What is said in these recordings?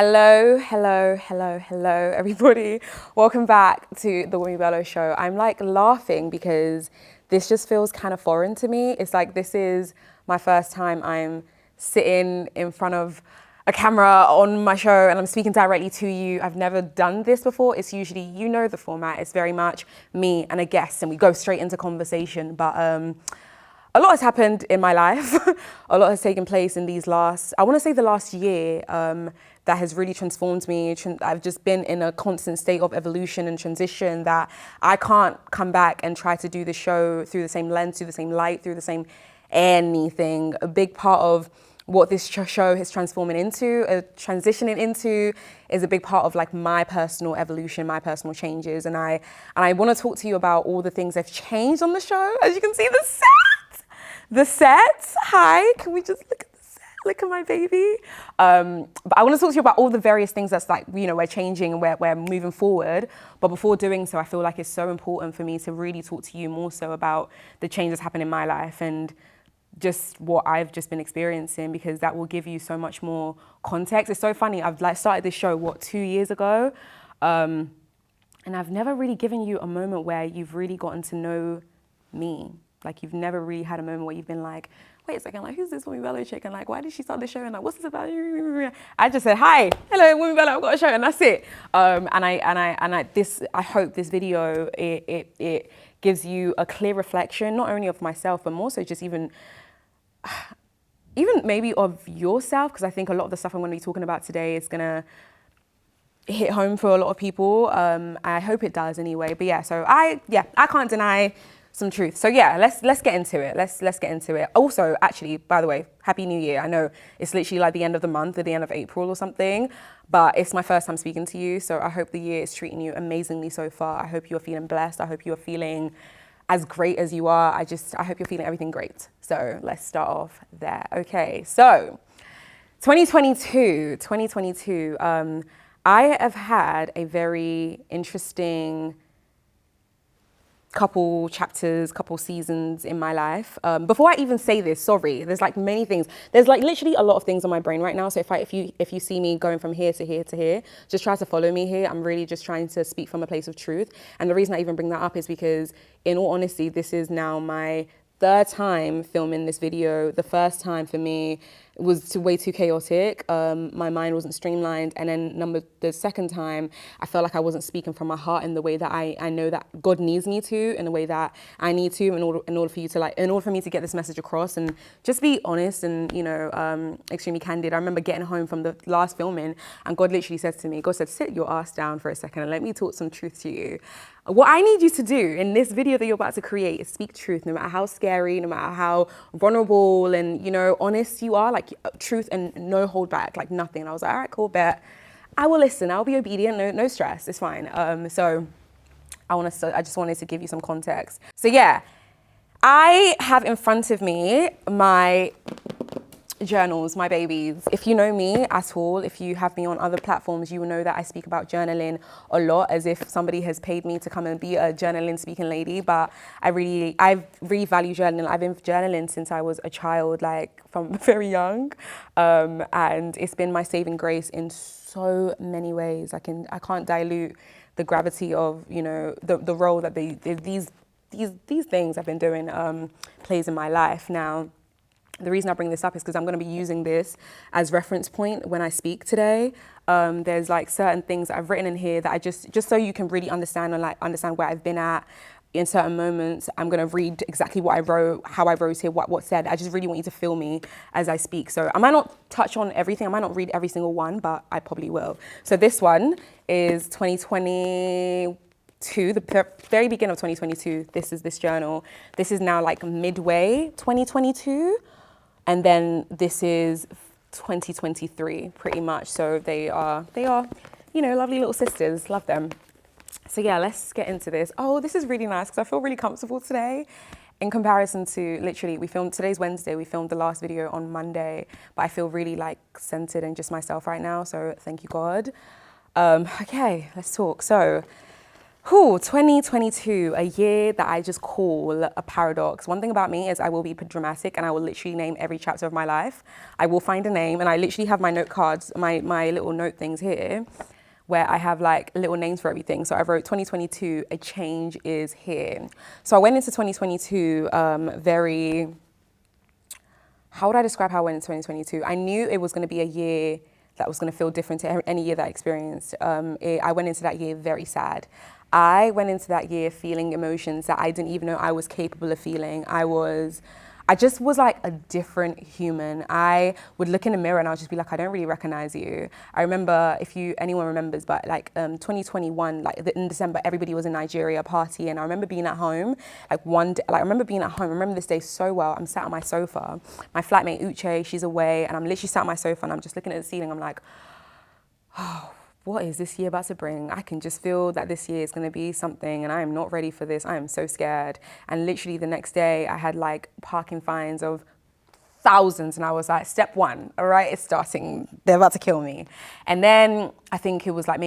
Hello, everybody. Welcome back to the Wunmi Bello show. I'm like laughing because this just feels kind of foreign to me. It's like this is my first time I'm sitting in front of a camera on my show and I'm speaking directly to you. I've never done this before. It's usually, you know the format. It's very much me and a guest and we go straight into conversation. But a lot has happened in my life. A lot has taken place in these last, I want to say the last year, that has really transformed me. I've just been in a constant state of evolution and transition that I can't come back and try to do the show through the same lens, through the same light, through the same anything. A big part of what this show is transitioning into is a big part of like my personal evolution, my personal changes. And I want to talk to you about all the things that have changed on the show. As you can see, the set, hi, can we just look at the set, look at my baby. But I want to talk to you about all the various things that's like, you know, we're changing and we're moving forward. But before doing so, I feel like it's so important for me to really talk to you more so about the changes happening in my life and just what I've just been experiencing, because that will give you so much more context. It's so funny, I've like started this show, 2 years ago? And I've never really given you a moment where you've really gotten to know me. Like you've never really had a moment where you've been like, wait a second, like who's this Wunmi Bello chick? And like, why did she start the show? And like, what's this about? I just said, hi, hello, Wunmi Bello, I've got a show, and that's it. I hope this video, it gives you a clear reflection, not only of myself, but more so just even maybe of yourself, because I think a lot of the stuff I'm going to be talking about today is going to hit home for a lot of people. I hope it does anyway. But yeah, so I can't deny some truth. So yeah, let's get into it. Let's get into it. Also, actually, by the way, Happy New Year. I know it's literally like the end of the month, at the end of April or something, but it's my first time speaking to you. So I hope the year is treating you amazingly so far. I hope you're feeling blessed. I hope you're feeling as great as you are. I hope you're feeling everything great. So let's start off there. Okay, so 2022, I have had a very interesting couple chapters, couple seasons in my life. Before I even say this, sorry, there's like many things. There's like literally a lot of things on my brain right now. So if you see me going from here to here to here, just try to follow me here. I'm really just trying to speak from a place of truth. And the reason I even bring that up is because, in all honesty, this is now my third time filming this video. The first time for me was way too chaotic. My mind wasn't streamlined. And then the second time, I felt like I wasn't speaking from my heart in the way that I know that God needs me to, in the way that I need to, in order for me to get this message across and just be honest and, you know, extremely candid. I remember getting home from the last filming and God literally said to me, God said, sit your ass down for a second and let me talk some truth to you. What I need you to do in this video that you're about to create is speak truth, no matter how scary, no matter how vulnerable and, you know, honest you are, like truth and no hold back, like nothing. And I was like, all right, cool, bet. I will listen, I'll be obedient, no stress, it's fine. So I just wanted to give you some context. So yeah, I have in front of me my journals, my babies. If you know me at all, if you have me on other platforms, you will know that I speak about journaling a lot, as if somebody has paid me to come and be a journaling speaking lady. But I really value journaling. I've been journaling since I was a child, like from very young, and it's been my saving grace in so many ways. I can't dilute the gravity of, you know, the role that these things I've been doing plays in my life. Now, the reason I bring this up is because I'm going to be using this as reference point when I speak today. There's like certain things that I've written in here that I just so you can really understand and like understand where I've been at in certain moments. I'm going to read exactly what I wrote, how I wrote it, what said. I just really want you to feel me as I speak. So I might not touch on everything. I might not read every single one, but I probably will. So this one is 2022, the very beginning of 2022. This is this journal. This is now like midway 2022. And then this is 2023, pretty much. So they are, you know, lovely little sisters. Love them. So yeah, let's get into this. Oh, this is really nice because I feel really comfortable today in comparison to literally, today's Wednesday, we filmed the last video on Monday, but I feel really like centered and just myself right now. So thank you, God. Okay, let's talk. So Whew, 2022, a year that I just call a paradox. One thing about me is I will be dramatic and I will literally name every chapter of my life. I will find a name, and I literally have my note cards, my little note things here, where I have like little names for everything. So I wrote 2022, a change is here. So I went into 2022 very, how would I describe how I went in 2022? I knew it was going to be a year that was going to feel different to any year that I experienced. I went into that year very sad. I went into that year feeling emotions that I didn't even know I was capable of feeling. I just was like a different human. I would look in the mirror and I'll just be like, I don't really recognize you. I remember, if anyone remembers, but like 2021, like in December, everybody was in Nigeria partying. I remember being at home, like one day, like I remember this day so well. I'm sat on my sofa. My flatmate Uche, she's away, and I'm literally sat on my sofa and I'm just looking at the ceiling. I'm like, oh, what is this year about to bring? I can just feel that this year is going to be something, and I am not ready for this. I am so scared. And literally the next day I had like parking fines of thousands, and I was like, step one, all right, it's starting, they're about to kill me. And then I think it was like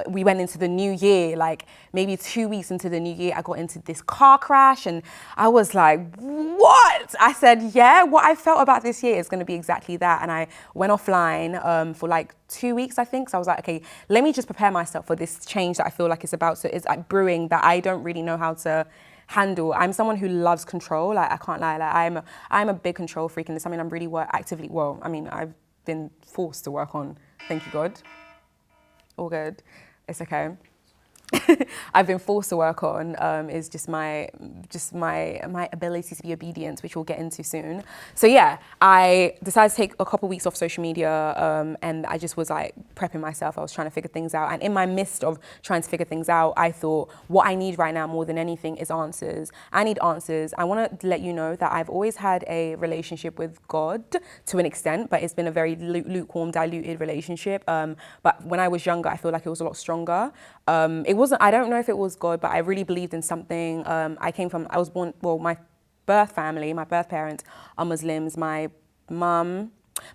we went into the new year, like maybe 2 weeks into the new year, I got into this car crash, and I was like, what? I said, yeah, what I felt about this year is going to be exactly that. And I went offline for like 2 weeks, I think. So I was like, okay, let me just prepare myself for this change that I feel like it's like brewing, that I don't really know how to handle. I'm someone who loves control. Like, I can't lie. Like, I'm a big control freak, and it's something I'm really I've been forced to work on. Thank you, God. All good. It's okay. I've been forced to work on is just my ability to be obedient, which we'll get into soon. So yeah, I decided to take a couple weeks off social media, and I just was like prepping myself. I was trying to figure things out, and in my midst of trying to figure things out, I thought what I need right now more than anything is answers. I need answers. I want to let you know that I've always had a relationship with God to an extent, but it's been a very lukewarm, diluted relationship. But when I was younger, I feel like it was a lot stronger. I don't know if it was God, but I really believed in something. I was born, my birth parents are Muslims. My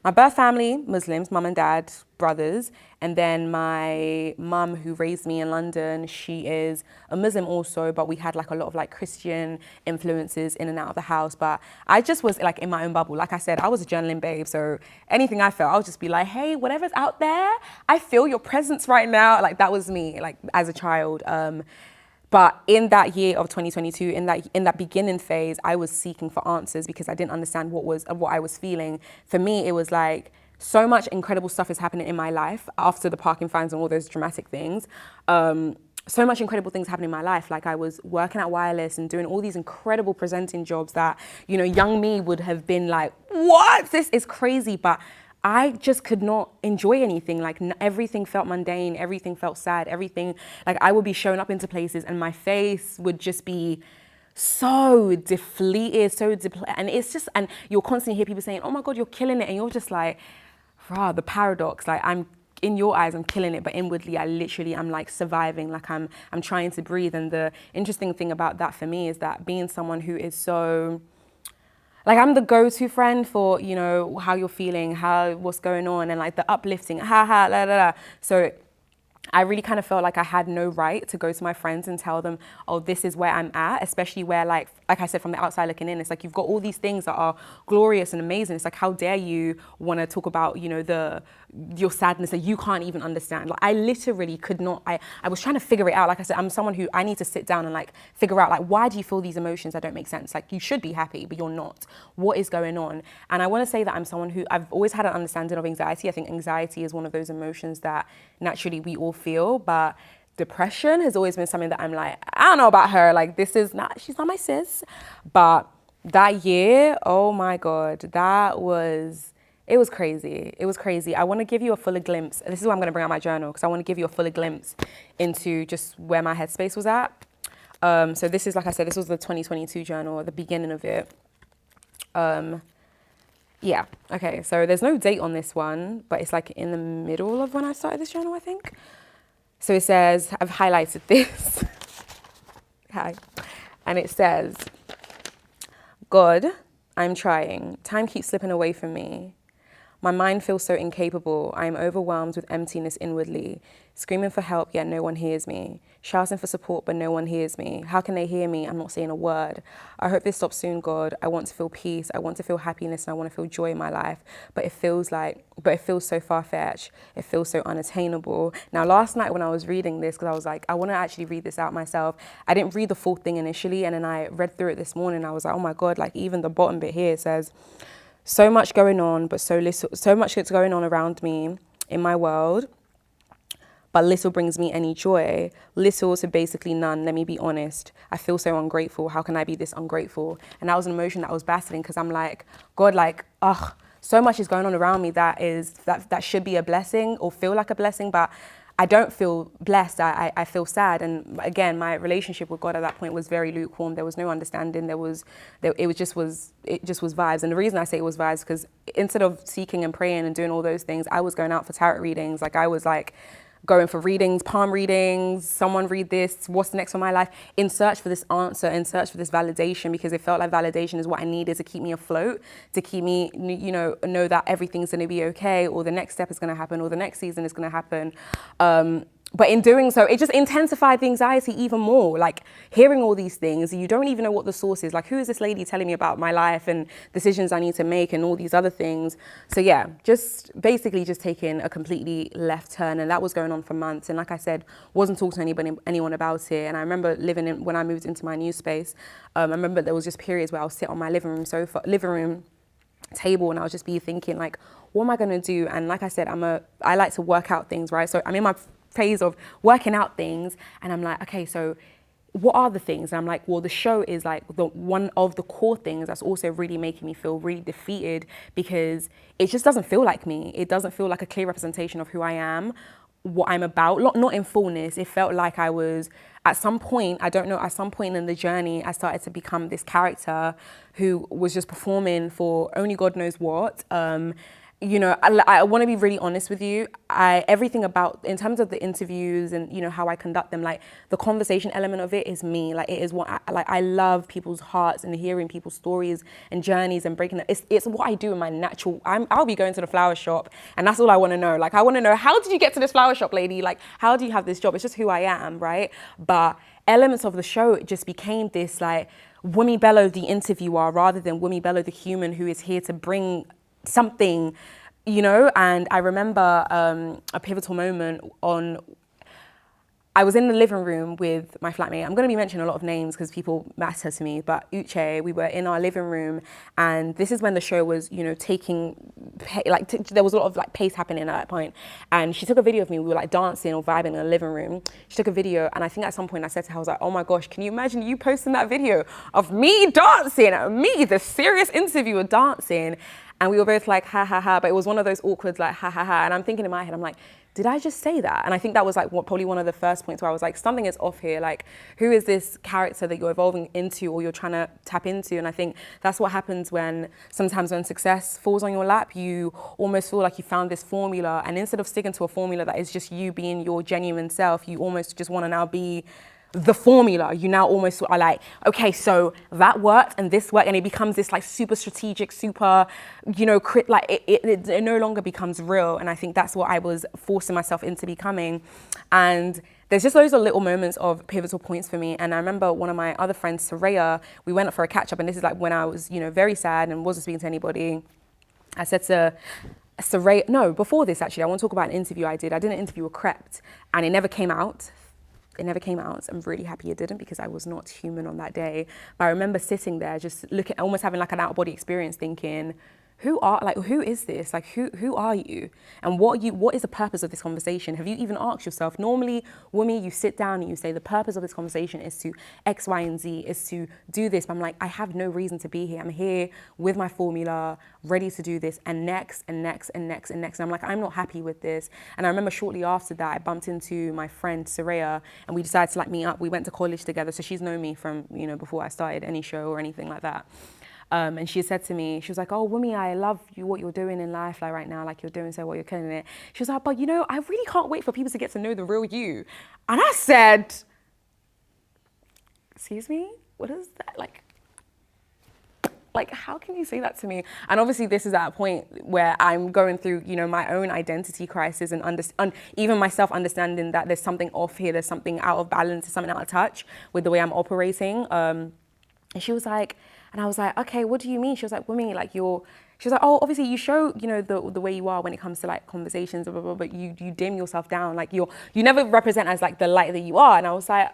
birth family, Muslims, mum and dad, brothers. And then my mum, who raised me in London, she is a Muslim also, but we had like a lot of like Christian influences in and out of the house. But I just was like in my own bubble. Like I said, I was a journaling babe. So anything I felt, I'll just be like, hey, whatever's out there, I feel your presence right now. Like that was me, like as a child. But in that year of 2022, in that beginning phase, I was seeking for answers because I didn't understand what I was feeling. For me, it was like so much incredible stuff is happening in my life after the parking fines and all those dramatic things. So much incredible things happening in my life. Like I was working at Wireless and doing all these incredible presenting jobs that, young me would have been like, what? This is crazy. But I just could not enjoy anything. Like everything felt mundane, everything felt sad, everything, like I would be showing up into places and my face would just be so depleted, and it's just, and you'll constantly hear people saying, oh my God, you're killing it. And you're just like, rah, the paradox, like in your eyes, I'm killing it, but inwardly, I'm like surviving, like I'm trying to breathe. And the interesting thing about that for me is that being someone who is so, like I'm the go-to friend for, how you're feeling, what's going on, and like the uplifting, ha ha, la la la. So I really kind of felt like I had no right to go to my friends and tell them, oh, this is where I'm at, especially where like I said, from the outside looking in, it's like you've got all these things that are glorious and amazing. It's like, how dare you want to talk about, your sadness that you can't even understand. Like I literally could not, I was trying to figure it out. Like I said, I'm someone who I need to sit down and like figure out like, why do you feel these emotions that don't make sense? Like you should be happy, but you're not. What is going on? And I want to say that I'm someone who, I've always had an understanding of anxiety. I think anxiety is one of those emotions that naturally we all feel, but depression has always been something that I'm like, I don't know about her. Like she's not my sis. But that year, oh my God, it was crazy. It was crazy. I want to give you a fuller glimpse. This is why I'm going to bring out my journal, because I want to give you a fuller glimpse into just where my headspace was at. So this is, like I said, this was the 2022 journal, at the beginning of it. Yeah, okay, so there's no date on this one, but it's like in the middle of when I started this journal, I think. So it says, I've highlighted this. Hi. And it says, God, I'm trying. Time keeps slipping away from me. My mind feels so incapable. I am overwhelmed with emptiness inwardly, screaming for help, yet no one hears me. Shouting for support, but no one hears me. How can they hear me? I'm not saying a word. I hope this stops soon, God. I want to feel peace. I want to feel happiness, and I want to feel joy in my life. But it feels so far-fetched. It feels so unattainable. Now, last night when I was reading this, because I was like, I want to actually read this out myself. I didn't read the full thing initially, and then I read through it this morning. I was like, oh my God, like even the bottom bit here says, so much going on, but so little, so much that's going on around me in my world, but little brings me any joy. Little to basically none, let me be honest. I feel so ungrateful. How can I be this ungrateful? And that was an emotion that I was battling, because I'm like, God, like, ugh, so much is going on around me that should be a blessing or feel like a blessing, but I don't feel blessed. I feel sad. And again, my relationship with God at that point was very lukewarm. There was no understanding. It just was vibes. And the reason I say it was vibes, because instead of seeking and praying and doing all those things, I was going out for tarot readings. Like I was like going for readings, palm readings, someone read this, what's next for my life, in search for this answer, in search for this validation, because it felt like validation is what I needed to keep me afloat, to keep me, know that everything's going to be okay, or the next step is going to happen, or the next season is going to happen. But in doing so, it just intensified the anxiety even more. Like hearing all these things, you don't even know what the source is. Like, who is this lady telling me about my life and decisions I need to make and all these other things? So yeah, just basically just taking a completely left turn, and that was going on for months. And like I said, wasn't talking to anyone about it. And I remember when I moved into my new space, I remember there was just periods where I'll sit on my living room table, and I'll just be thinking like, what am I going to do? And like I said, I like to work out things, right? So I'm in my phase of working out things, and I'm like, okay, so what are the things? And I'm like, well, the show is like one of the core things that's also really making me feel really defeated, because it just doesn't feel like me. It doesn't feel like a clear representation of who I am, what I'm about, not in fullness. It felt like I was, at some point, I don't know, at some point in the journey, I started to become this character who was just performing for only God knows what. I want to be really honest with you. Everything about, in terms of the interviews and, how I conduct them, like the conversation element of it is me. Like it is what I love people's hearts and hearing people's stories and journeys and breaking them. It's what I do in my natural, I'll be going to the flower shop, and that's all I want to know. Like, I want to know, how did you get to this flower shop, lady? Like, how do you have this job? It's just who I am, right? But elements of the show, it just became this like Wunmi Bello, the interviewer, rather than Wunmi Bello, the human who is here to bring something, and I remember a pivotal moment I was in the living room with my flatmate. I'm going to be mentioning a lot of names because people matter to me, but Uche, we were in our living room, and this is when the show was, taking, there was a lot of like pace happening at that point, and she took a video of me. We were like dancing or vibing in the living room. She took a video, and I think at some point I said to her, I was like, oh my gosh, can you imagine you posting that video of me dancing, me, the serious interviewer, dancing? And we were both like, ha, ha, ha. But it was one of those awkward, like, ha, ha, ha. And I'm thinking in my head, I'm like, did I just say that? And I think that was like probably one of the first points where I was like, something is off here. Like, who is this character that you're evolving into or you're trying to tap into? And I think that's what happens sometimes when success falls on your lap, you almost feel like you found this formula. And instead of sticking to a formula that is just you being your genuine self, you almost just want to now be the formula. You now almost are like, okay, so that worked and this worked, and it becomes this like super strategic, super, it no longer becomes real. And I think that's what I was forcing myself into becoming. And there's just loads of little moments of pivotal points for me. And I remember one of my other friends, Soraya, we went up for a catch up, and this is like when I was, very sad and wasn't speaking to anybody. I said to Soraya, no, before this actually, I want to talk about an interview I did. I did an interview with Crept, and it never came out. I'm really happy it didn't, because I was not human on that day. But I remember sitting there just looking, almost having like an out of body experience, thinking, who is this? Like, who are you? And what is the purpose of this conversation? Have you even asked yourself? Normally, Wunmi, you sit down and you say, the purpose of this conversation is to X, Y, and Z, is to do this. But I'm like, I have no reason to be here. I'm here with my formula, ready to do this, and next, and next, and next, and next. And I'm like, I'm not happy with this. And I remember shortly after that, I bumped into my friend, Soraya, and we decided to like meet up. We went to college together. So she's known me from, before I started any show or anything like that. And she said to me, she was like, oh, Wunmi, I love what you're doing in life, like right now, like you're doing so well, you're killing it. She was like, but I really can't wait for people to get to know the real you. And I said, excuse me, what is that? Like, like, how can you say that to me? And obviously this is at a point where I'm going through, you know, my own identity crisis and even myself understanding that there's something off here, there's something out of balance, there's something out of touch with the way I'm operating. And she was like, and I was like, okay, what do you mean? She was like, Wunmi, like she was like, oh, obviously you show, you know, the way you are when it comes to like conversations, blah, blah, blah, but you dim yourself down. Like you never represent as like the light that you are. And I was like,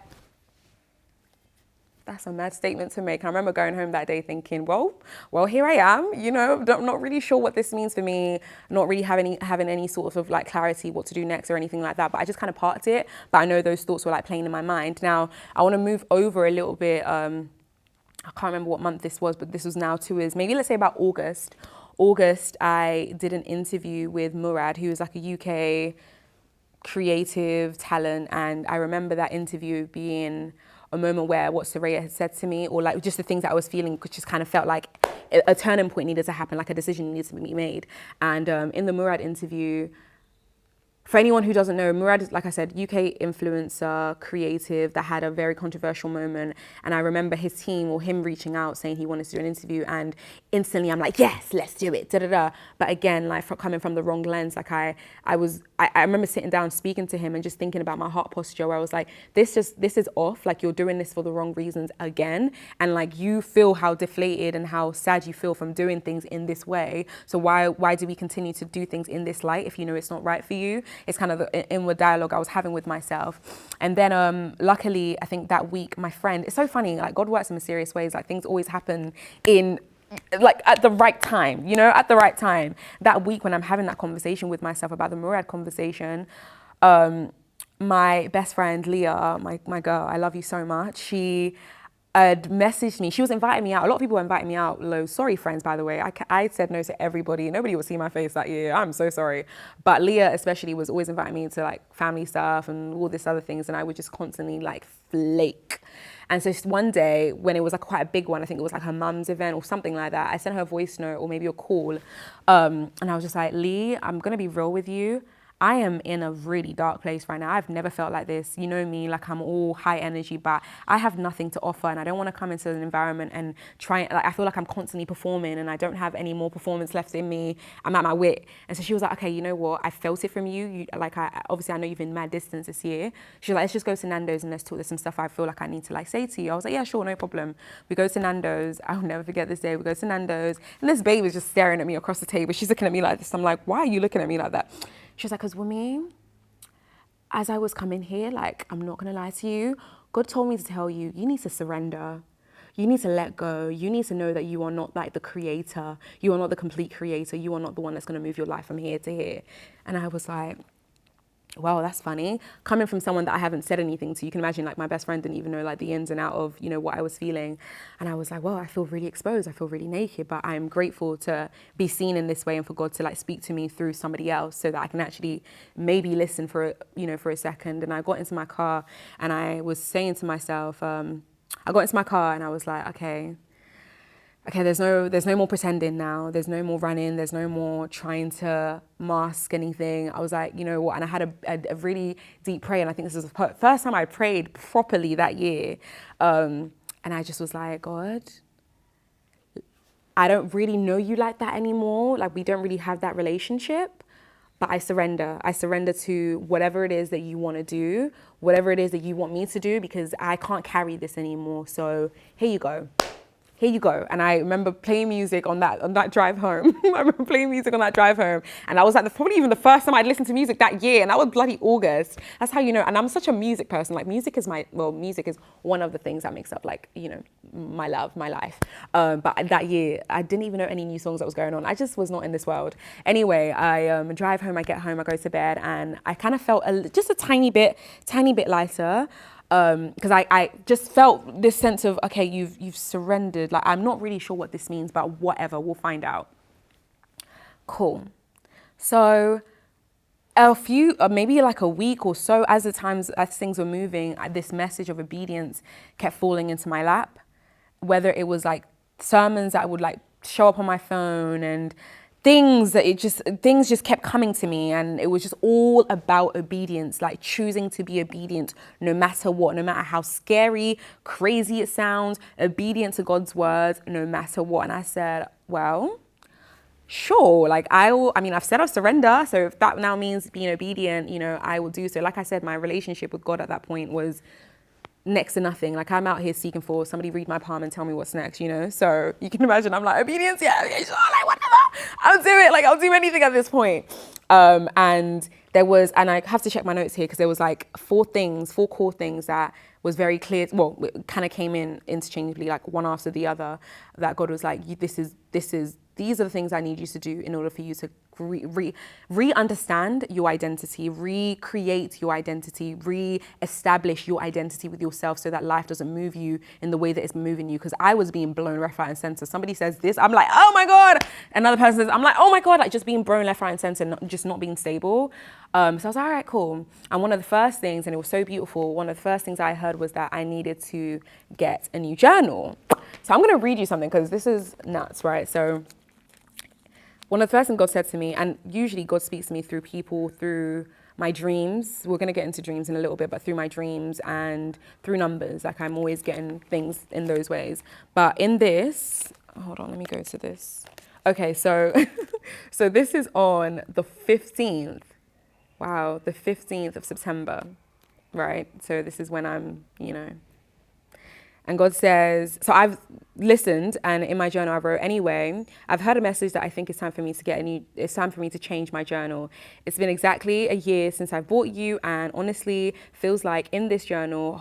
that's a mad statement to make. I remember going home that day thinking, well, here I am, you know, not really sure what this means for me, not really having any sort of like clarity what to do next or anything like that. But I just kind of parked it. But I know those thoughts were like playing in my mind. Now, I want to move over a little bit. I can't remember what month this was, but this was now 2 years, maybe let's say about August. I did an interview with Murad, who is like a UK creative talent. And I remember that interview being a moment where what Soraya had said to me, or like just the things that I was feeling, just kind of felt like a turning point needed to happen, like a decision needed to be made. And in the Murad interview, for anyone who doesn't know, Murad is, like I said, UK influencer, creative, that had a very controversial moment. And I remember his team or him reaching out saying he wanted to do an interview, and instantly I'm like, yes, let's do it, da da da. But again, like coming from the wrong lens, like I remember sitting down speaking to him and just thinking about my heart posture, where I was like, this is off, like you're doing this for the wrong reasons again. And like you feel how deflated and how sad you feel from doing things in this way. So why do we continue to do things in this light if you know it's not right for you? It's kind of the inward dialogue I was having with myself. And then luckily, I think that week, my friend, it's so funny, like God works in mysterious ways, like things always happen in like at the right time, you know, at the right time. That week when I'm having that conversation with myself about the Murad conversation, my best friend, Leah, my girl, I love you so much, she had messaged me. She was inviting me out. A lot of people were inviting me out. Sorry, friends, by the way. I said no to everybody. Nobody would see my face that year. I'm so sorry. But Leah especially was always inviting me to like family stuff and all this other things. And I would just constantly like flake. And so one day when it was like quite a big one, I think it was like her mum's event or something like that, I sent her a voice note or maybe a call. And I was just like, Lee, I'm going to be real with you. I am in a really dark place right now. I've never felt like this. You know me, like I'm all high energy, but I have nothing to offer, and I don't want to come into an environment and try, like I feel like I'm constantly performing and I don't have any more performance left in me. I'm at my wit. And so she was like, okay, you know what? I felt it from you. Obviously I know you've been mad distance this year. She was like, let's just go to Nando's and let's talk. There's some stuff I feel like I need to like say to you. I was like, yeah, sure, no problem. We go to Nando's. I'll never forget this day. We go to Nando's and this babe was just staring at me across the table. She's looking at me like this. I'm like, why are you looking at me like that? She was like, because Wunmi, as I was coming here, like, I'm not going to lie to you, God told me to tell you, you need to surrender. You need to let go. You need to know that you are not like the creator. You are not the complete creator. You are not the one that's going to move your life from here to here. And I was like, wow, that's funny. Coming from someone that I haven't said anything to, you can imagine like my best friend didn't even know like the ins and out of, you know, what I was feeling. And I was like, well, I feel really exposed. I feel really naked, but I'm grateful to be seen in this way and for God to like speak to me through somebody else so that I can actually maybe listen for, you know, for a second. And I got into my car and I was saying to myself, I got into my car and I was like, okay, there's no more pretending now. There's no more running. There's no more trying to mask anything. I was like, you know what? And I had a really deep prayer. And I think this is the first time I prayed properly that year. And I just was like, God, I don't really know you like that anymore. Like we don't really have that relationship, but I surrender. I surrender to whatever it is that you want to do, whatever it is that you want me to do, because I can't carry this anymore. So here you go. Here you go. And I remember playing music on that drive home. I remember playing music on that drive home. And that was like probably even the first time I'd listened to music that year. And that was bloody August. That's how you know. And I'm such a music person. Like music is music is one of the things that makes up like, you know, my love, my life. But that year, I didn't even know any new songs that was going on. I just was not in this world. Anyway, I drive home, I get home, I go to bed. And I kind of felt just a tiny bit lighter. Because I just felt this sense of, okay, you've surrendered. Like, I'm not really sure what this means, but whatever, we'll find out. Cool. So maybe like a week or so, as things were moving, this message of obedience kept falling into my lap. Whether it was like sermons that would like show up on my phone and things just kept coming to me, and it was just all about obedience, like choosing to be obedient no matter what, no matter how scary, crazy it sounds, obedient to God's words no matter what. And I said, well, sure, like I mean, I've said I'll surrender, so if that now means being obedient, you know, I will do so. Like I said, my relationship with God at that point was next to nothing. Like I'm out here seeking for somebody read my palm and tell me what's next, you know? So you can imagine, I'm like, obedience, yeah, okay, sure, like whatever, I'll do it. Like I'll do anything at this point. And I have to check my notes here because there was like four core things that was very clear. Well, it kind of came in interchangeably, like one after the other, that God was like, these are the things I need you to do in order for you to re-understand your identity, recreate your identity, re-establish your identity with yourself so that life doesn't move you in the way that it's moving you. Because I was being blown left, right, and center. Somebody says this, I'm like, oh my God. Another person says, I'm like, oh my God, like just being blown left, right, and center, just not being stable. So I was like, all right, cool. And one of the first things, and it was so beautiful, one of the first things I heard was that I needed to get a new journal. So I'm going to read you something because this is nuts, right? So one of the first things God said to me, and usually God speaks to me through people, through my dreams. We're going to get into dreams in a little bit, but through my dreams and through numbers. Like I'm always getting things in those ways. But in this, hold on, let me go to this. Okay, so so this is on the 15th. Wow, the 15th of September, right? So this is when I'm, you know. And God says, so I've listened, and in my journal I wrote, anyway, I've heard a message that I think it's time for me to it's time for me to change my journal. It's been exactly a year since I bought you, and honestly feels like this journal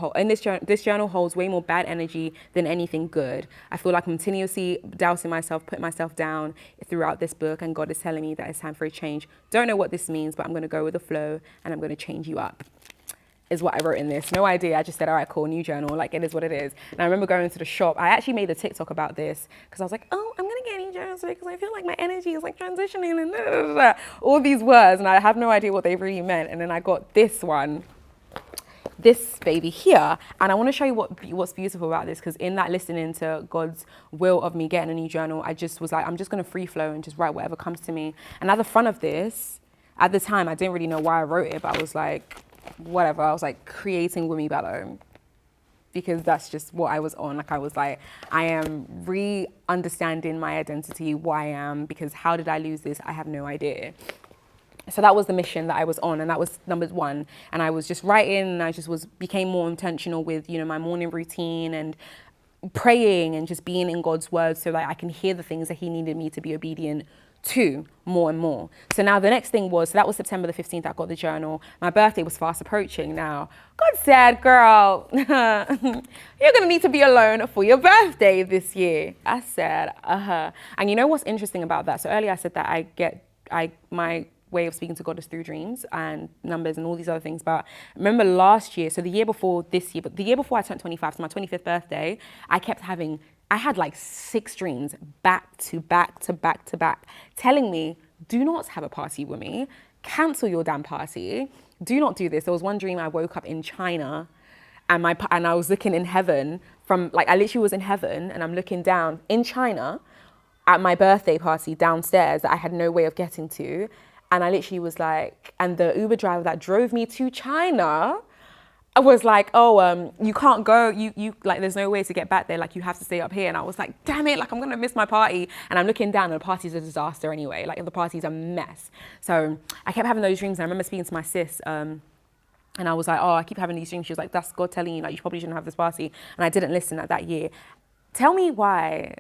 holds way more bad energy than anything good. I feel like I'm continuously doubting myself, putting myself down throughout this book, and God is telling me that it's time for a change. Don't know what this means, but I'm going to go with the flow, and I'm going to change you up. Is what I wrote in this. No idea. I just said, all right, cool, new journal. Like, it is what it is. And I remember going to the shop. I actually made a TikTok about this because I was like, oh, I'm going to get a new journal because I feel like my energy is like transitioning and blah, blah, blah, all these words. And I have no idea what they really meant. And then I got this one, this baby here. And I want to show you what's beautiful about this, because in that listening to God's will of me getting a new journal, I just was like, I'm just going to free flow and just write whatever comes to me. And at the front of this, at the time, I didn't really know why I wrote it, but I was like, whatever, I was like creating Wunmi Bello, because that's just what I was on. Like I was like, I am re-understanding my identity, who I am, because how did I lose this? I have no idea. So that was the mission that I was on, and that was number one. And I was just writing, and I just became more intentional with, you know, my morning routine and praying and just being in God's word so that I can hear the things that he needed me to be obedient to more and more. So now the next thing was, so that was September the 15th, I got the journal. My birthday was fast approaching now. God said, girl, you're gonna need to be alone for your birthday this year. I said, And you know what's interesting about that? So earlier I said that my way of speaking to God is through dreams and numbers and all these other things. But remember last year, so the year before this year, but the year before I turned 25, so my 25th birthday, I had like 6 dreams back to back to back to back, telling me, do not have a party with me, cancel your damn party, do not do this. There was one dream I woke up in China and I was looking in heaven from, like, I literally was in heaven and I'm looking down in China at my birthday party downstairs that I had no way of getting to. And I literally was like, and the Uber driver that drove me to China, I was like, oh, you can't go, you like, there's no way to get back there, like, you have to stay up here. And I was like, damn it, like, I'm gonna miss my party. And I'm looking down and the party's a disaster anyway, like, the party's a mess. So I kept having those dreams, and I remember speaking to my sis, and I was like, oh, I keep having these dreams. She was like, that's God telling you, like, you probably shouldn't have this party. And I didn't listen at that year. Tell me why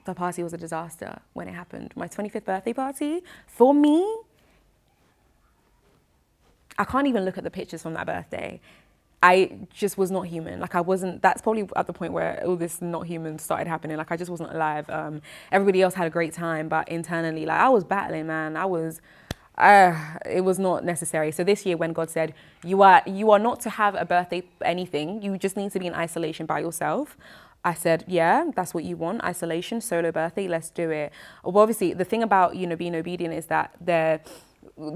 the party was a disaster when it happened. My 25th birthday party, for me, I can't even look at the pictures from that birthday. I just was not human. Like, I wasn't, that's probably at the point where all this not human started happening. Like, I just wasn't alive. Everybody else had a great time, but internally, like, I was battling, man. It was not necessary. So this year when God said, you are not to have a birthday anything, you just need to be in isolation by yourself. I said, yeah, that's what you want, isolation, solo birthday, let's do it. Well, obviously, the thing about, you know, being obedient is that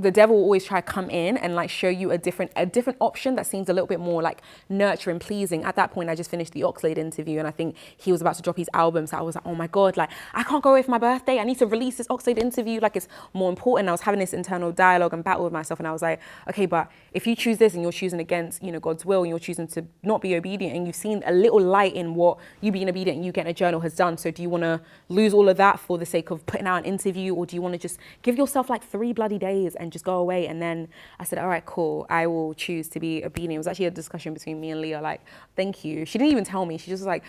the devil will always try to come in and like show you a different option that seems a little bit more like nurturing, pleasing. At that point, I just finished the Oxlade interview, and I think he was about to drop his album. So I was like, oh my God, like I can't go away for my birthday. I need to release this Oxlade interview. Like it's more important. I was having this internal dialogue and battle with myself, and I was like, okay, but if you choose this and you're choosing against, you know, God's will, and you're choosing to not be obedient, and you've seen a little light in what you being obedient and you getting a journal has done. So do you want to lose all of that for the sake of putting out an interview, or do you want to just give yourself like 3 bloody days and just go away? And then I said, all right, cool, I will choose to be obedient. It was actually a discussion between me and Leah, like, thank you. She didn't even tell me. She just was like,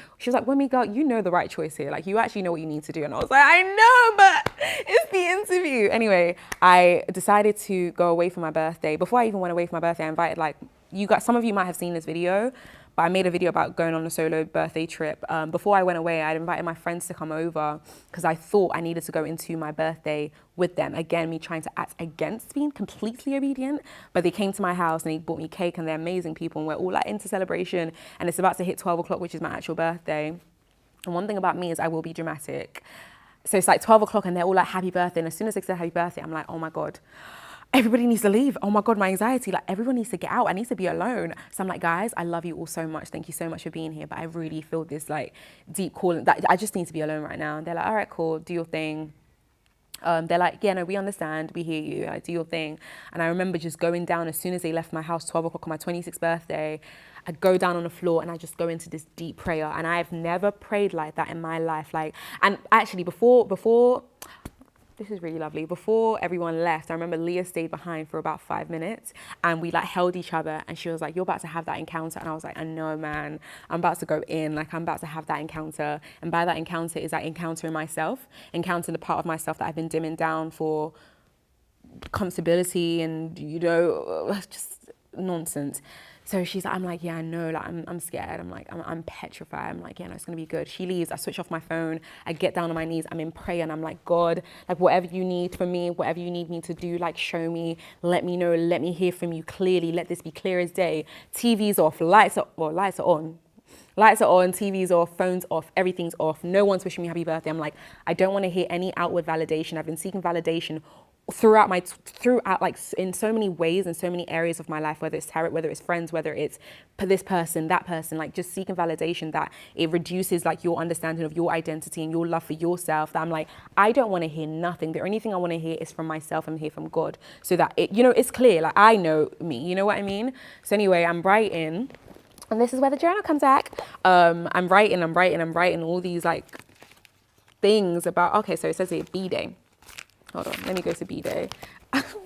Wunmi girl, you know the right choice here. Like, you actually know what you need to do. And I was like, I know, but it's the interview. Anyway, I decided to go away for my birthday. Before I even went away for my birthday, I invited, like, some of you might have seen this video, but I made a video about going on a solo birthday trip. Before I went away, I'd invited my friends to come over because I thought I needed to go into my birthday with them. Again, me trying to act against being completely obedient, but they came to my house and they bought me cake, and they're amazing people, and we're all like into celebration, and it's about to hit 12 o'clock, which is my actual birthday. And one thing about me is I will be dramatic. So it's like 12 o'clock and they're all like, happy birthday. And as soon as they said happy birthday, I'm like, oh my God, everybody needs to leave. Oh my God, my anxiety, like everyone needs to get out. I need to be alone. So I'm like, guys, I love you all so much. Thank you so much for being here. But I really feel this like deep calling that I just need to be alone right now. And they're like, all right, cool, do your thing. They're like, yeah, no, we understand. We hear you. Like, do your thing. And I remember just going down as soon as they left my house, 12 o'clock on my 26th birthday. I go down on the floor and I just go into this deep prayer. And I've never prayed like that in my life. Like, and actually before, this is really lovely. Before everyone left, I remember Leah stayed behind for about 5 minutes, and we like held each other, and she was like, you're about to have that encounter. And I was like, I know, man, I'm about to go in, like I'm about to have that encounter. And by that encounter is that encountering myself, encountering the part of myself that I've been dimming down for comfortability and, you know, just nonsense. So she's like, I'm like, yeah, I know, like, I'm scared. I'm like, I'm petrified. I'm like, yeah, no, it's gonna be good. She leaves, I switch off my phone. I get down on my knees, I'm in prayer, and I'm like, God, like whatever you need from me, whatever you need me to do, like show me, let me know, let me hear from you clearly. Let this be clear as day. TV's off, lights are on. Lights are on, TV's off, phone's off, everything's off. No one's wishing me happy birthday. I'm like, I don't want to hear any outward validation. I've been seeking validation throughout like in so many ways and so many areas of my life, whether it's tarot, whether it's friends, whether it's this person, that person, like just seeking validation that it reduces like your understanding of your identity and your love for yourself, that I'm like, I don't want to hear nothing. The only thing I want to hear is from myself and hear from God, so that it, you know, it's clear, like I know me, you know what I mean? So anyway, I'm writing, and this is where the journal comes back. I'm writing all these like things about, okay, so it says here, B-Day. Hold on, let me go to B-Day.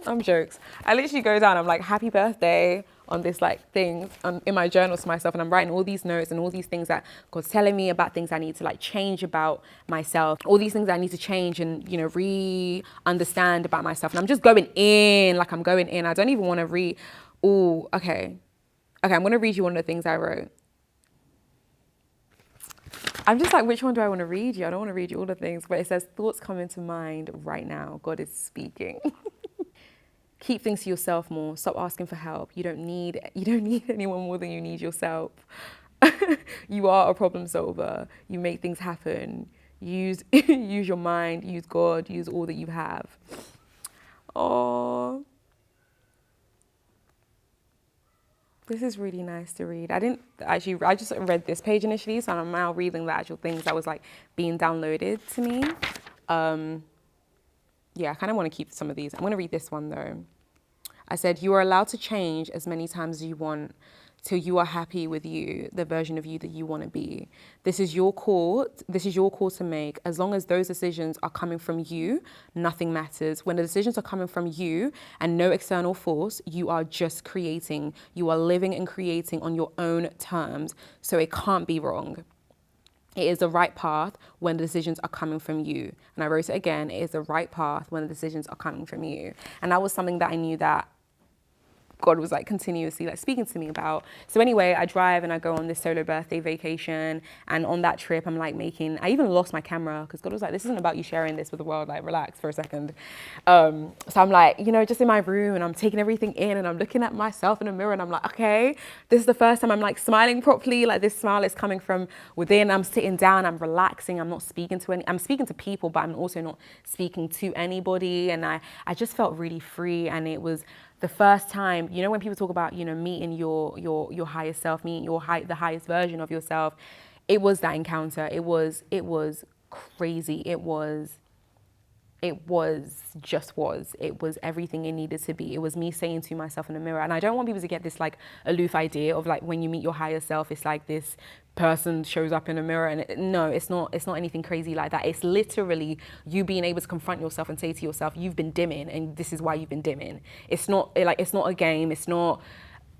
I'm jokes. I literally go down, I'm like, happy birthday on this like thing in my journal to myself, and I'm writing all these notes and all these things that God's telling me about, things I need to like change about myself, all these things I need to change and, you know, re-understand about myself. And I'm just going in, like I'm going in. I don't even want to read. Oh, okay, I'm going to read you one of the things I wrote. I'm just like, which one do I want to read you? I don't want to read you all the things, but it says, thoughts come into mind right now. God is speaking. Keep things to yourself more. Stop asking for help. You don't need anyone more than you need yourself. You are a problem solver. You make things happen. Use your mind, use God, use all that you have. Oh, this is really nice to read. I just read this page initially, so I'm now reading the actual things that was like being downloaded to me. Yeah, I kind of want to keep some of these. I'm going to read this one though. I said, you are allowed to change as many times as you want till you are happy with you, the version of you that you want to be. This is your call. This is your call to make. As long as those decisions are coming from you, nothing matters. When the decisions are coming from you and no external force, you are just creating. You are living and creating on your own terms. So it can't be wrong. It is the right path when the decisions are coming from you. And I wrote it again. It is the right path when the decisions are coming from you. And that was something that I knew that God was like continuously like speaking to me about. So anyway, I drive and I go on this solo birthday vacation, and on that trip I'm like I even lost my camera because God was like, this isn't about you sharing this with the world, like relax for a second. So I'm like, you know, just in my room, and I'm taking everything in, and I'm looking at myself in the mirror, and I'm like, okay, this is the first time I'm like smiling properly, like this smile is coming from within. I'm sitting down, I'm relaxing, I'm not speaking to I'm speaking to people, but I'm also not speaking to anybody, and I just felt really free. And it was the first time, you know, when people talk about, you know, meeting your higher self, meeting the highest version of yourself, it was that encounter. It was crazy. It was everything it needed to be. It was me saying to myself in the mirror. And I don't want people to get this like aloof idea of like when you meet your higher self, it's like this person shows up in a mirror, and no, it's not anything crazy like that. It's literally you being able to confront yourself and say to yourself, you've been dimming, and this is why you've been dimming. It's not a game. It's not.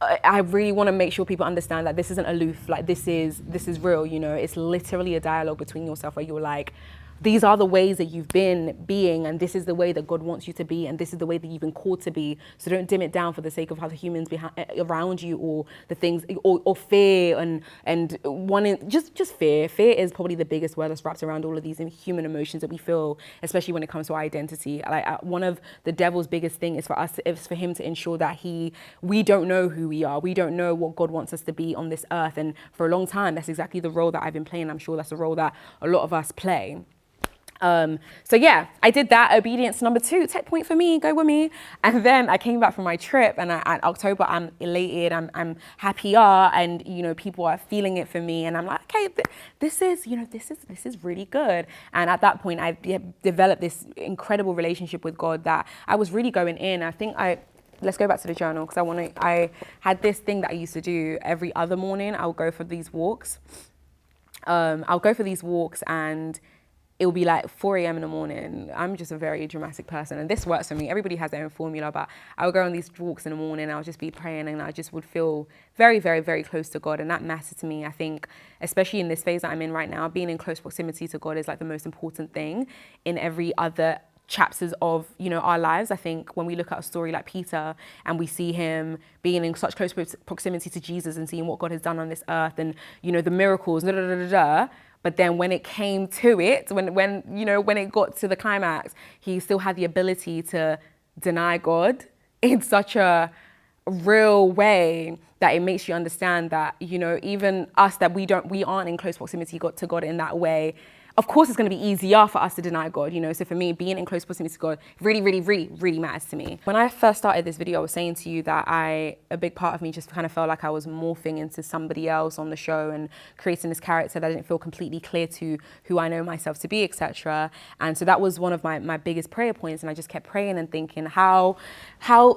I really want to make sure people understand that this isn't aloof. Like this is real. You know, it's literally a dialogue between yourself where you're like, these are the ways that you've been being, and this is the way that God wants you to be, and this is the way that you've been called to be. So don't dim it down for the sake of other humans around you, or the things, or fear, and wanting just fear. Fear is probably the biggest word that's wrapped around all of these human emotions that we feel, especially when it comes to our identity. Like one of the devil's biggest thing is for him to ensure that we don't know who we are. We don't know what God wants us to be on this earth. And for a long time, that's exactly the role that I've been playing. I'm sure that's the role that a lot of us play. So yeah, I did that. Obedience number 2, tech point for me, go with me. And then I came back from my trip, and at October, I'm elated, I'm happier, and you know, people are feeling it for me, and I'm like, okay, this is really good. And at that point, I developed this incredible relationship with God that I was really going in. I think let's go back to the journal, because I had this thing that I used to do every other morning. I'll go for these walks. And it'll be like 4 a.m. in the morning. I'm just a very dramatic person, and this works for me. Everybody has their own formula, but I would go on these walks in the morning, I'll just be praying, and I just would feel very, very, very close to God. And that matters to me. I think, especially in this phase that I'm in right now, being in close proximity to God is like the most important thing in every other chapters of, you know, our lives. I think when we look at a story like Peter, and we see him being in such close proximity to Jesus and seeing what God has done on this earth, and, you know, the miracles, but then when it came to it, when it got to the climax, he still had the ability to deny God in such a real way that it makes you understand that, you know, even us, that we aren't in close proximity to God in that way. Of course, it's going to be easier for us to deny God, you know. So for me, being in close proximity to God really, really, really, really matters to me. When I first started this video, I was saying to you that a big part of me just kind of felt like I was morphing into somebody else on the show and creating this character that didn't feel completely clear to who I know myself to be, etc. And so that was one of my biggest prayer points. And I just kept praying and thinking, how,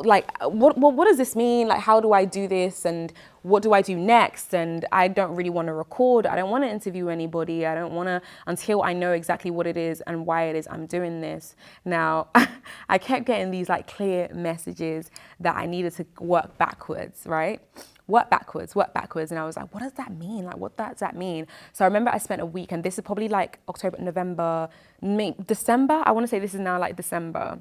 like, what does this mean? Like, how do I do this? And what do I do next? And I don't really want to record. I don't want to interview anybody. I don't want to until I know exactly what it is and why it is I'm doing this. Now, I kept getting these like clear messages that I needed to work backwards, right? Work backwards. And I was like, what does that mean? Like, what does that mean? So I remember I spent a week, and this is probably like October, November, December. I want to say this is now like December,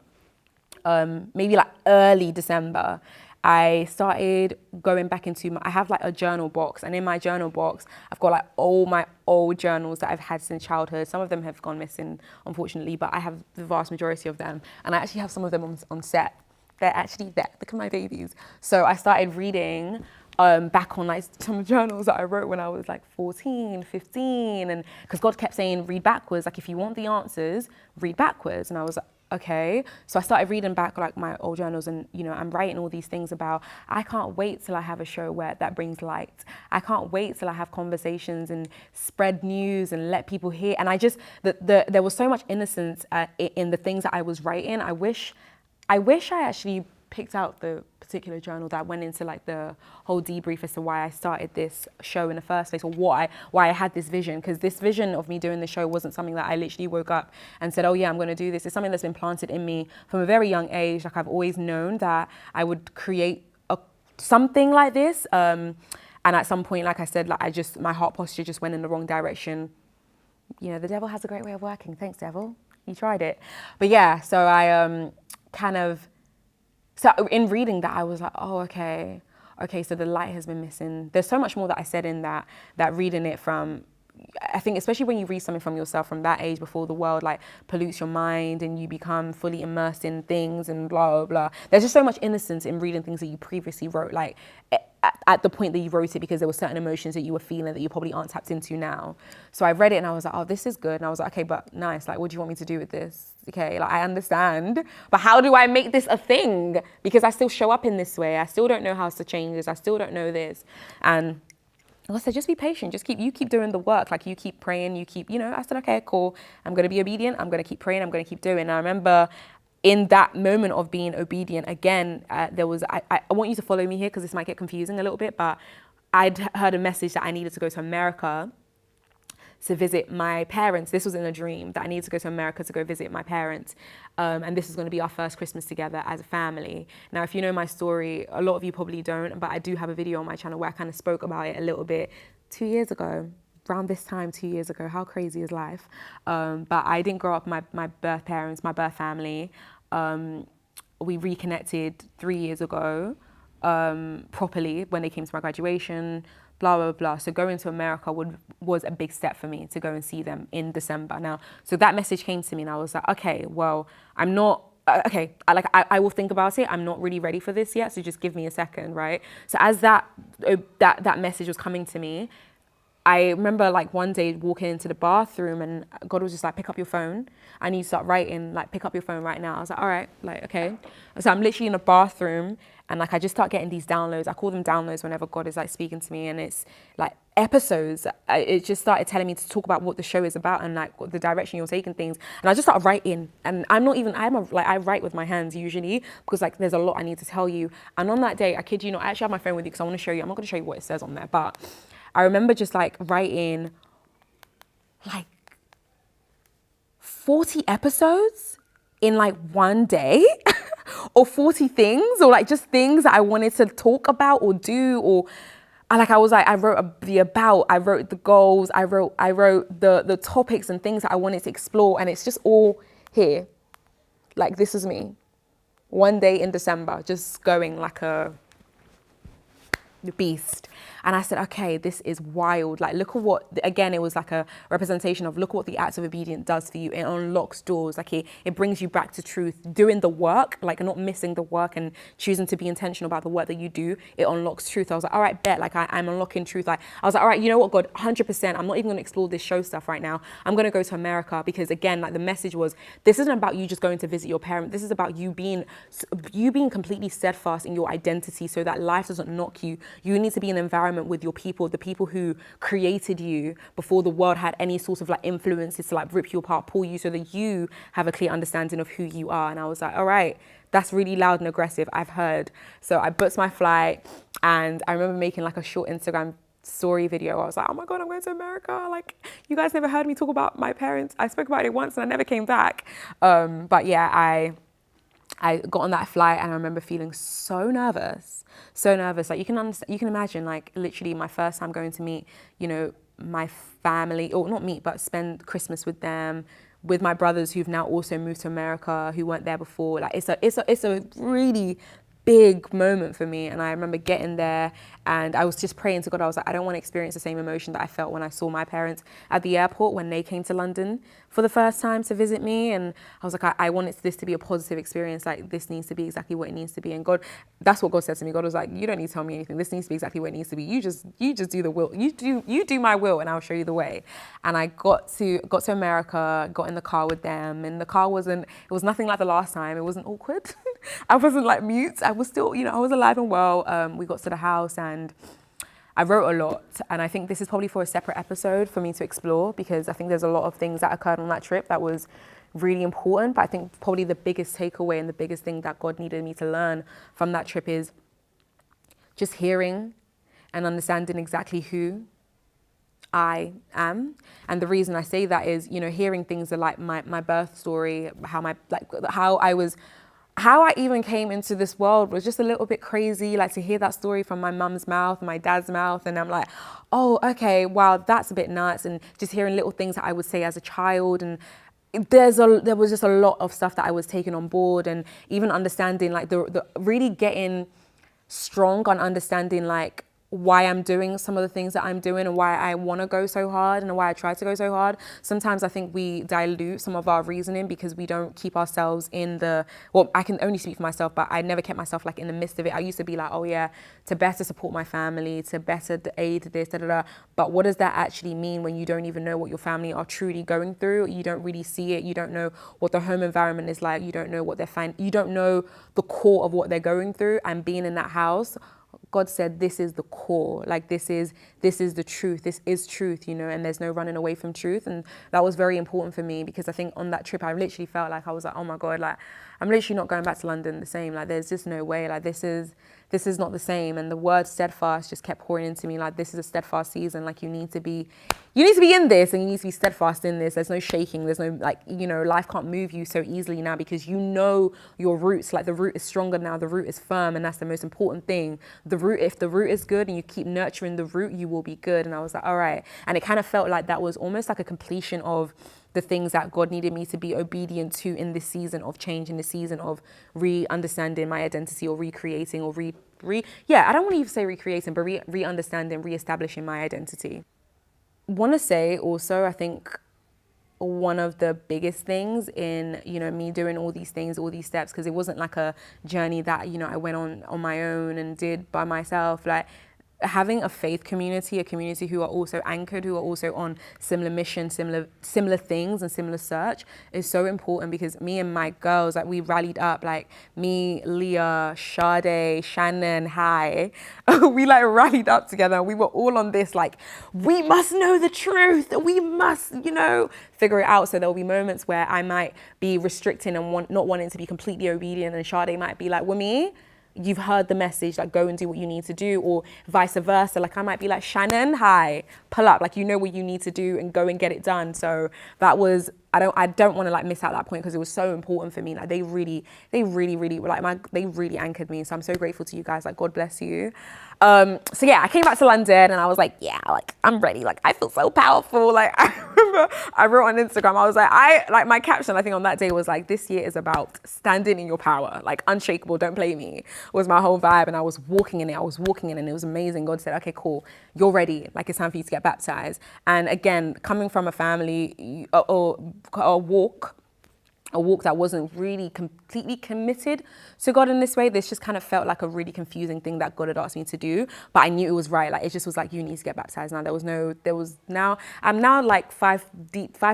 maybe like early December. I started going back into I have like a journal box, and in my journal box, I've got like all my old journals that I've had since childhood. Some of them have gone missing, unfortunately, but I have the vast majority of them. And I actually have some of them on set. They're actually there. Look at my babies. So I started reading back on like some journals that I wrote when I was like 14, 15. And because God kept saying, read backwards. Like, if you want the answers, read backwards. And I was like, okay. So I started reading back like my old journals, and, you know, I'm writing all these things about, I can't wait till I have a show that brings light. I can't wait till I have conversations and spread news and let people hear. And I just, there was so much innocence in the things that I was writing. I wish I actually picked out the particular journal that went into like the whole debrief as to why I started this show in the first place, or why I had this vision. Because this vision of me doing the show wasn't something that I literally woke up and said, oh yeah, I'm going to do this. It's something that's been planted in me from a very young age. Like, I've always known that I would create something like this. And at some point, like I said, like my heart posture just went in the wrong direction. You know, the devil has a great way of working. Thanks, devil. You tried it. But yeah, so I So in reading that, I was like, oh, okay, so the light has been missing. There's so much more that I said in that reading it from, I think especially when you read something from yourself from that age before the world like pollutes your mind and you become fully immersed in things and blah, blah, blah. There's just so much innocence in reading things that you previously wrote, like at the point that you wrote it, because there were certain emotions that you were feeling that you probably aren't tapped into now. So I read it and I was like, oh, this is good. And I was like, okay, but nice. Like, what do you want me to do with this? Okay, like I understand, but how do I make this a thing? Because I still show up in this way. I still don't know how to change this. I still don't know this. And I said, just be patient. Just keep doing the work. Like you keep praying, I said, okay, cool. I'm going to be obedient. I'm going to keep praying. I'm going to keep doing. And I remember in that moment of being obedient, again, there was, I want you to follow me here because this might get confusing a little bit, but I'd heard a message that I needed to go to America to visit my parents. This was in a dream that I needed to go to America to go visit my parents. And this is going to be our first Christmas together as a family. Now, if you know my story, a lot of you probably don't, but I do have a video on my channel where I kind of spoke about it a little bit 2 years ago. Around this time 2 years ago. How crazy is life? But I didn't grow up with my birth parents, my birth family. We reconnected 3 years ago properly when they came to my graduation, blah, blah, blah. So going to America was a big step for me to go and see them in December. Now, so that message came to me and I was like, okay, well, I'm not, okay, I will think about it. I'm not really ready for this yet. So just give me a second, right? So as that message was coming to me, I remember like one day walking into the bathroom and God was just like, pick up your phone. I need to start writing, like pick up your phone right now. I was like, all right, like, okay. So I'm literally in a bathroom and like, I just start getting these downloads. I call them downloads whenever God is like speaking to me, and it's like episodes. It just started telling me to talk about what the show is about and like the direction you're taking things. And I just started writing, and I write with my hands usually because like there's a lot I need to tell you. And on that day, I kid you not, I actually have my phone with you because I want to show you. I'm not going to show you what it says on there, but I remember just like writing like 40 episodes in like one day or 40 things, or like just things that I wanted to talk about or do, or I wrote the about, I wrote the goals, I wrote the topics and things that I wanted to explore, and it's just all here. Like this is me. One day in December, just going like a beast. And I said, okay, this is wild. Like, look at what, again, it was like a representation of, look what the act of obedience does for you. It unlocks doors. Like it brings you back to truth. Doing the work, like not missing the work and choosing to be intentional about the work that you do, it unlocks truth. I was like, all right, bet, like I'm unlocking truth. Like I was like, all right, you know what, God, 100%, I'm not even gonna explore this show stuff right now. I'm gonna go to America because again, like the message was, this isn't about you just going to visit your parent. This is about you being completely steadfast in your identity so that life doesn't knock you. You need to be in an environment with your people, the people who created you before the world had any sort of like influences to like rip you apart, pull you, so that you have a clear understanding of who you are. And I was like, all right, that's really loud and aggressive, I've heard. So I booked my flight, and I remember making like a short Instagram story video. I was like, oh my God, I'm going to America. Like, you guys never heard me talk about my parents. I spoke about it once and I never came back. But yeah, I got on that flight and I remember feeling so nervous. Like you can imagine, like literally my first time going to meet, my family, or not meet, but spend Christmas with them, with my brothers who've now also moved to America, who weren't there before. Like it's a really big moment for me. And I remember getting there and I was just praying to God. I was like, I don't want to experience the same emotion that I felt when I saw my parents at the airport when they came to London for the first time to visit me. And I was like, I want this to be a positive experience. Like this needs to be exactly what it needs to be. And God, that's what God said to me. God was like, you don't need to tell me anything. This needs to be exactly what it needs to be. You just do the will. You do my will and I'll show you the way. And I got to America, got in the car with them, and the car it was nothing like the last time. It wasn't awkward. I wasn't like mute. I was still, I was alive and well. We got to the house and I wrote a lot. And I think this is probably for a separate episode for me to explore, because I think there's a lot of things that occurred on that trip that was really important. But I think probably the biggest takeaway and the biggest thing that God needed me to learn from that trip is just hearing and understanding exactly who I am. And the reason I say that is, hearing things like my birth story, how I even came into this world was just a little bit crazy. Like to hear that story from my mum's mouth, my dad's mouth, and I'm like, oh, okay, wow, that's a bit nuts. And just hearing little things that I would say as a child, and there was just a lot of stuff that I was taking on board, and even understanding like the really getting strong on understanding like why I'm doing some of the things that I'm doing and why I want to go so hard and why I try to go so hard. Sometimes I think we dilute some of our reasoning because we don't keep ourselves in the, well, I can only speak for myself, but I never kept myself like in the midst of it. I used to be like, oh yeah, to better support my family, to better aid this, da da da. But what does that actually mean when you don't even know what your family are truly going through? You don't really see it. You don't know what the home environment is like. You don't know what you don't know the core of what they're going through. And being in that house, God said, this is the core, like this is the truth, this is truth, you know, and there's no running away from truth. And that was very important for me, because I think on that trip, I literally felt like I was like, oh my God, like I'm literally not going back to London the same. Like there's just no way, like this is not the same. And the word steadfast just kept pouring into me, like this is a steadfast season. Like you need to be in this, and you need to be steadfast in this. There's no shaking. There's no, like, you know, life can't move you so easily now, because you know your roots, like the root is stronger now, the root is firm, and that's the most important thing. The root, if the root is good and you keep nurturing the root, you will be good. And I was like, all right. And it kind of felt like that was almost like a completion of the things that God needed me to be obedient to in this season of change, in this season of re-understanding my identity, or recreating, or I don't want to even say recreating, but re-understanding, re-establishing my identity. Want to say also, I think one of the biggest things in, you know, me doing all these things, all these steps, because it wasn't like a journey that, you know, I went on my own and did by myself. Like having a faith community, a community who are also anchored, who are also on similar mission, similar things and similar search is so important, because me and my girls, like we rallied up, like me, Leah, Sade, Shannon, Hi, we like rallied up together. We were all on this, like, we must know the truth. We must, you know, figure it out. So there'll be moments where I might be restricting and not wanting to be completely obedient, and Sade might be like, Wunmi, you've heard the message, like go and do what you need to do, or vice versa. Like I might be like, Shannon, hi, pull up, like you know what you need to do and go and get it done. So that was, I don't want to like miss out that point, because it was so important for me. Like they really were like they really anchored me. So I'm so grateful to you guys. Like God bless you. So yeah, I came back to London and I was like, yeah, like I'm ready. Like I feel so powerful. Like I remember I wrote on Instagram, I was like, my caption I think on that day was like, this year is about standing in your power, like unshakable, don't play me, was my whole vibe. And I was walking in it and it was amazing. God said, okay, cool, you're ready. Like it's time for you to get baptized. And again, coming from a family or a walk that wasn't really completely committed to God in this way. This just kind of felt like a really confusing thing that God had asked me to do, but I knew it was right. Like it just was like, you need to get baptized now. I'm now like 5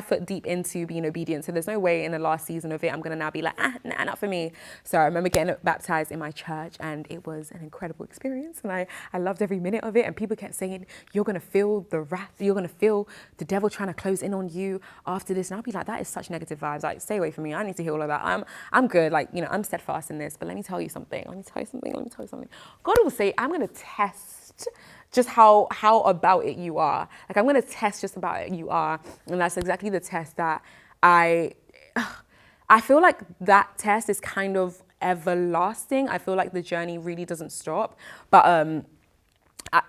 foot deep into being obedient. So there's no way in the last season of it, I'm going to now be like, nah, not for me. So I remember getting baptized in my church, and it was an incredible experience. And I loved every minute of it. And people kept saying, you're going to feel the wrath. You're going to feel the devil trying to close in on you after this. And I'll be like, that is such negative vibes. Like stay away from me. I need to hear all of that. I'm good. Like, you know, I'm steadfast in this, but let me tell you something. God will say, I'm going to test just how about it you are. Like, I'm going to test just about it you are. And that's exactly the test that I feel like that test is kind of everlasting. I feel like the journey really doesn't stop. But,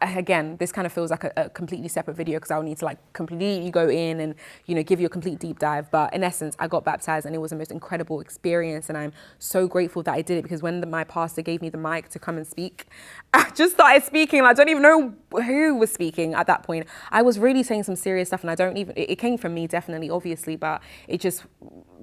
again, this kind of feels like a completely separate video, because I'll need to like completely go in and, you know, give you a complete deep dive. But in essence, I got baptized and it was the most incredible experience. And I'm so grateful that I did it, because when my pastor gave me the mic to come and speak, I just started speaking. I don't even know who was speaking at that point. I was really saying some serious stuff, and it came from me, definitely, obviously, but it just,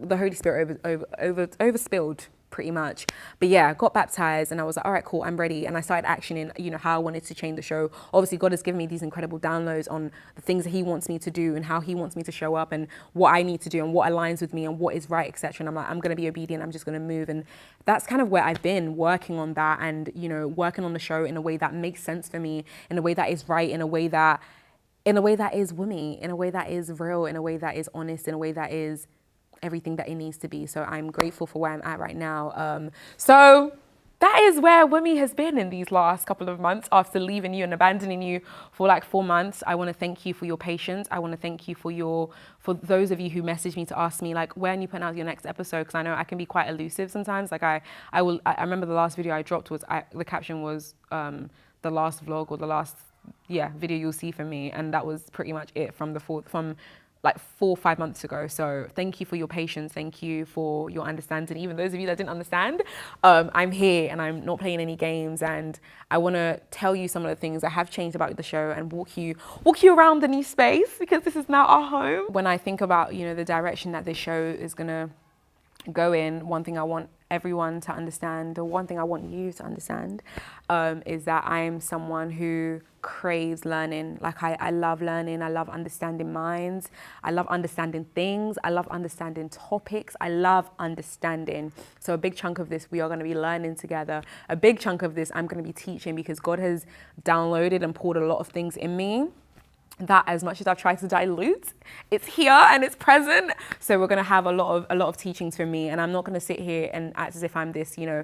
the Holy Spirit overspilled pretty much. But yeah, got baptized and I was like, all right, cool, I'm ready. And I started actioning, you know, how I wanted to change the show. Obviously, God has given me these incredible downloads on the things that he wants me to do and how he wants me to show up and what I need to do and what aligns with me and what is right, etc. And I'm like, I'm going to be obedient. I'm just going to move. And that's kind of where I've been working on that, and, you know, working on the show in a way that makes sense for me, in a way that is right, in a way that is Wunmi, in a way that is real, in a way that is honest, in a way that is everything that it needs to be. So I'm grateful for where I'm at right now. So that is where Wunmi has been in these last couple of months after leaving you and abandoning you for like 4 months. I want to thank you for your patience. I want to thank you for those of you who messaged me to ask me like, when you put out your next episode, because I know I can be quite elusive sometimes. Like I remember the last video I dropped was the caption was the last vlog or the last video you'll see from me, and that was pretty much it from like 4 or 5 months ago. So thank you for your patience. Thank you for your understanding. Even those of you that didn't understand, I'm here and I'm not playing any games. And I want to tell you some of the things that have changed about the show and walk you around the new space, because this is now our home. When I think about, you know, the direction that this show is going to go in, one thing I want everyone to understand, or one thing I want you to understand, is that I am someone who craves learning. Like I love learning. I love understanding minds. I love understanding things. I love understanding topics. I love understanding. So a big chunk of this, we are going to be learning together. A big chunk of this, I'm going to be teaching, because God has downloaded and poured a lot of things in me that, as much as I've tried to dilute, it's here and it's present. So we're going to have a lot of teachings from me, and I'm not going to sit here and act as if I'm this, you know,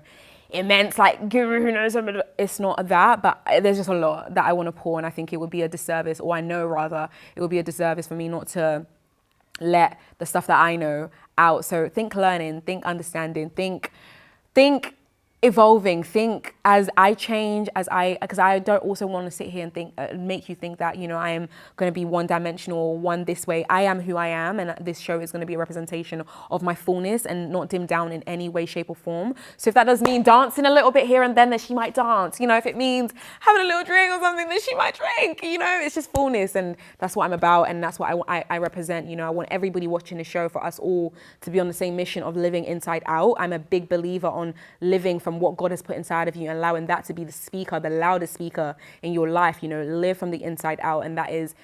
immense like guru who knows. It's not that, but there's just a lot that I want to pour, and I think it would be a disservice, or I know rather it would be a disservice for me not to let the stuff that I know out. So think learning, think understanding, think evolving, think as I change, because I don't also want to sit here and think, make you think that, you know, I am going to be one dimensional, one this way. I am who I am, and this show is going to be a representation of my fullness and not dimmed down in any way, shape or form. So if that does mean dancing a little bit here and then she might dance, you know, if it means having a little drink or something, then she might drink, you know, it's just fullness, and that's what I'm about, and that's what I represent. You know, I want everybody watching the show, for us all to be on the same mission of living inside out. I'm a big believer on living from what God has put inside of you and allowing that to be the speaker, the loudest speaker in your life. You know, live from the inside out, and that is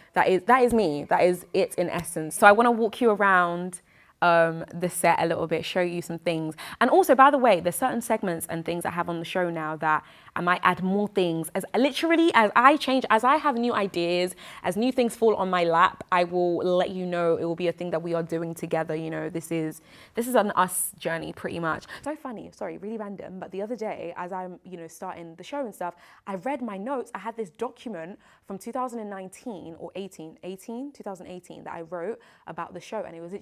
me. That is it in essence. So I want to walk you around the set a little bit, show you some things. And also, by the way, there's certain segments and things I have on the show now that I might add more things. As literally, as I change, as I have new ideas, as new things fall on my lap, I will let you know. It will be a thing that we are doing together. You know, this is an us journey pretty much. So funny, sorry, really random, but the other day, as I'm, you know, starting the show and stuff, I read my notes. I had this document from 2019 or 2018 that I wrote about the show, and it was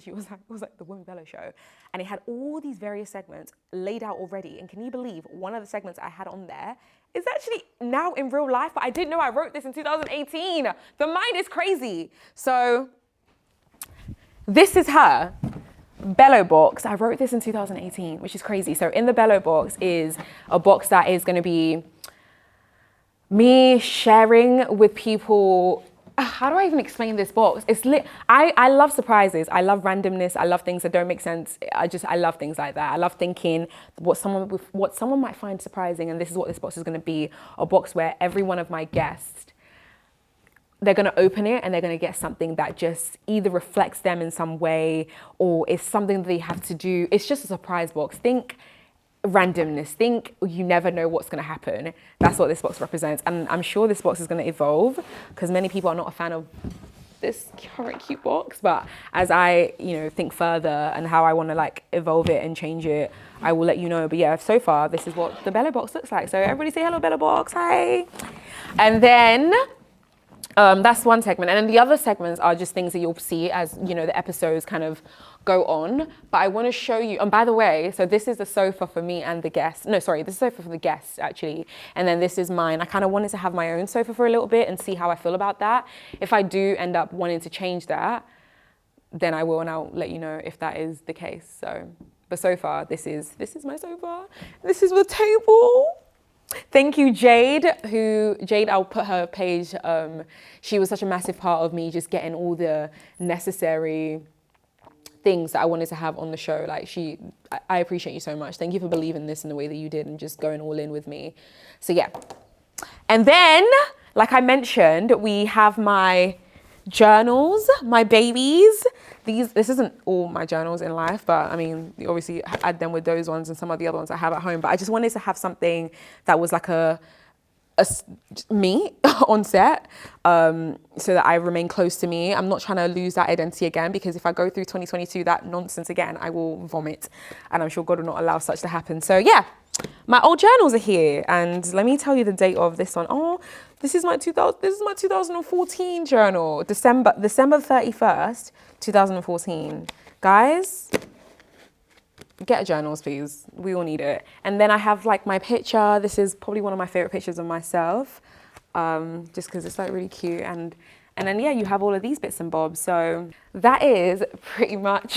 like the Wunmi Bello show, and it had all these various segments laid out already. And can you believe one of the segments I had on there is actually now in real life, but I didn't know I wrote this in 2018. The mind is crazy. So this is her. Bellow Box. I wrote this in 2018, which is crazy. So in the Bellow Box is a box that is going to be me sharing with people. How do I even explain this box? It's lit. I love surprises. I love randomness. I love things that don't make sense. I love things like that. I love thinking what someone might find surprising. And this is what this box is going to be: a box where every one of my guests, they're going to open it and they're going to get something that just either reflects them in some way, or is something that they have to do. It's just a surprise box. Think randomness. Think you never know what's going to happen. That's what this box represents. And I'm sure this box is going to evolve, because many people are not a fan of this current cute box. But as I, you know, think further and how I want to like evolve it and change it, I will let you know. But yeah, so far, this is what the Bellow Box looks like. So everybody say hello, Bellow Box. Hi. And then that's one segment. And then the other segments are just things that you'll see as, you know, the episodes kind of go on. But I want to show you, and by the way, so this is the sofa for me and the guests. No, sorry, this is the sofa for the guests, actually. And then this is mine. I kind of wanted to have my own sofa for a little bit and see how I feel about that. If I do end up wanting to change that, then I will, and I'll let you know if that is the case. So, but so far, this is my sofa. This is the table. Thank you, Jade, I'll put her page. She was such a massive part of me just getting all the necessary things that I wanted to have on the show. Like I appreciate you so much. Thank you for believing this in the way that you did and just going all in with me. So yeah. And then, like I mentioned, we have my journals, my babies. This isn't all my journals in life, but I mean, you obviously add them with those ones and some of the other ones I have at home. But I just wanted to have something that was like a me on set, so that I remain close to me. I'm not trying to lose that identity again, because if I go through 2022, that nonsense again, I will vomit, and I'm sure God will not allow such to happen. So yeah, my old journals are here, and let me tell you the date of this one. Oh, this is my 2014 journal, December 31st, 2014. Guys, get journals, please. We all need it. And then I have like my picture. This is probably one of my favorite pictures of myself, just because it's like really cute. And And then, yeah, you have all of these bits and bobs. So that is pretty much,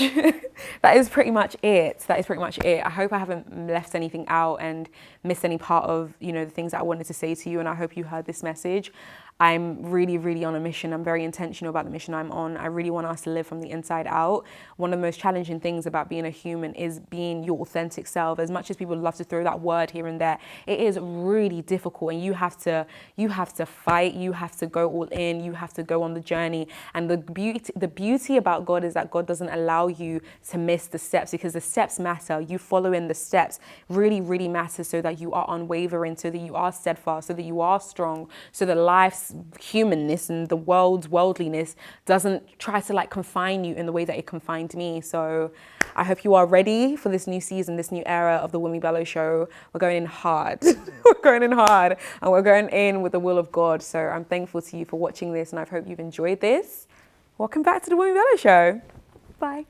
that is pretty much it. I hope I haven't left anything out and missed any part of, you know, the things that I wanted to say to you. And I hope you heard this message. I'm really, really on a mission. I'm very intentional about the mission I'm on. I really want us to live from the inside out. One of the most challenging things about being a human is being your authentic self. As much as people love to throw that word here and there, it is really difficult, and you have to fight. You have to go all in. You have to go on the journey. And the beauty about God is that God doesn't allow you to miss the steps, because the steps matter. You following the steps really, really matters, so that you are unwavering, so that you are steadfast, so that you are strong, so that life's humanness and the world's worldliness doesn't try to like confine you in the way that it confined me. So I hope you are ready for this new season, this new era of the Wunmi Bello show. We're going in hard. We're going in hard, and we're going in with the will of God. So I'm thankful to you for watching this, and I hope you've enjoyed this. Welcome back to the Wunmi Bello show. Bye.